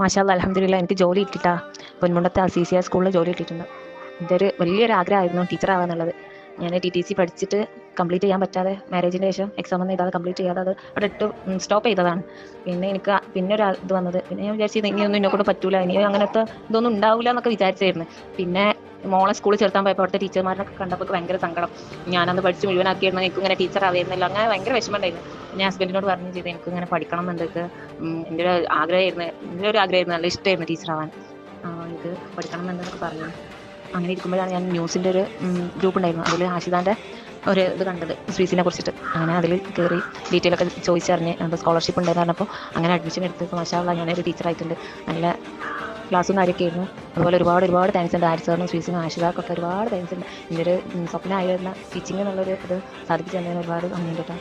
മാഷാ അല്ലാ അൽഹംദുലില്ലാ എനിക്ക് ജോലി കിട്ടിട്ടാ. പൊന്മുണ്ടത്തെ CCR സ്കൂളിൽ ജോലി കിട്ടിയിട്ടുണ്ട്. എൻ്റെ ഒരു വലിയൊരു ആഗ്രഹമായിരുന്നു ടീച്ചർ ആവാന്നുള്ളത്. ഞാൻ TTC പഠിച്ചിട്ട് കംപ്ലീറ്റ് ചെയ്യാൻ പറ്റാതെ മാരേജിൻ്റെ ശേഷം എക്സാം ഒന്നും എഴുതാതെ കംപ്ലീറ്റ് ചെയ്യാതെ അത് അവിടെ ഇട്ട് സ്റ്റോപ്പ് ചെയ്തതാണ്. പിന്നെ എനിക്ക് പിന്നെ ഒരു ഇത് വന്നത്, പിന്നെ ഞാൻ വിചാരിച്ചത് ഇനിയൊന്നും എന്നെ കൊണ്ട് പറ്റൂല, ഇനി അങ്ങനത്തെ ഇതൊന്നും ഉണ്ടാവില്ല എന്നൊക്കെ വിചാരിച്ചായിരുന്നു. പിന്നെ മോളെ സ്കൂളിൽ ചേർത്താൻ പോയപ്പോൾ അവിടുത്തെ ടീച്ചർമാരൊക്കെ കണ്ടപ്പോൾ ഭയങ്കര സങ്കടം. ഞാനന്ന് പഠിച്ച് മുഴുവനാക്കിയിരുന്നു, എനിക്ക് ഇങ്ങനെ ടീച്ചർ ആവുന്നില്ല, അങ്ങനെ ഭയങ്കര വിഷമം ഉണ്ടായിരുന്നു. ഞാൻ ഹസ്ബൻഡിനോട് പറഞ്ഞു ചെയ്ത് എനിക്ക് ഇങ്ങനെ പഠിക്കണം എന്നുണ്ട്, എൻ്റെ ഒരു ആഗ്രഹമായിരുന്നു, നല്ല ഇഷ്ടമായിരുന്നു ടീച്ചർ ആവാൻ, ഇത് പഠിക്കണം എന്നുണ്ടെന്നൊക്കെ പറഞ്ഞു. അങ്ങനെ ഇരിക്കുമ്പോഴാണ് ഞാൻ ന്യൂസിൻ്റെ ഒരു ഗ്രൂപ്പ് ഉണ്ടായിരുന്നു, അതിൽ ആഷിതാൻ്റെ ഒരു ഇത് കണ്ടത് സ്വീസിനെ കുറിച്ചിട്ട്. അങ്ങനെ അതിൽ കയറി ഡീറ്റെയിൽ ഒക്കെ ചോദിച്ചറിഞ്ഞ് അപ്പോൾ സ്കോളർഷിപ്പ് ഉണ്ടായിരുന്നു പറഞ്ഞപ്പോൾ അങ്ങനെ അഡ്മിഷൻ എടുത്ത് മാഷാ അല്ലാ ഞാനൊരു ടീച്ചറായിട്ടുണ്ട്. നല്ല ക്ലാസ്സും കാര്യമൊക്കെ ആയിരുന്നു. അതുപോലെ ഒരുപാട് താങ്ക്സ് ഉണ്ട് ആരി സാറിനും സ്വീസിനും ആഷിതാക്കൊക്കെ ഒരുപാട് താങ്ക്സ് ഉണ്ട്. എൻ്റെ ഒരു സ്വപ്നമായിരുന്ന ടീച്ചിങ് എന്നുള്ളൊരു ഇത് സാധിപ്പിച്ചു തന്നതിന് ഒരുപാട് നന്ദിയുണ്ട് കേട്ടോ.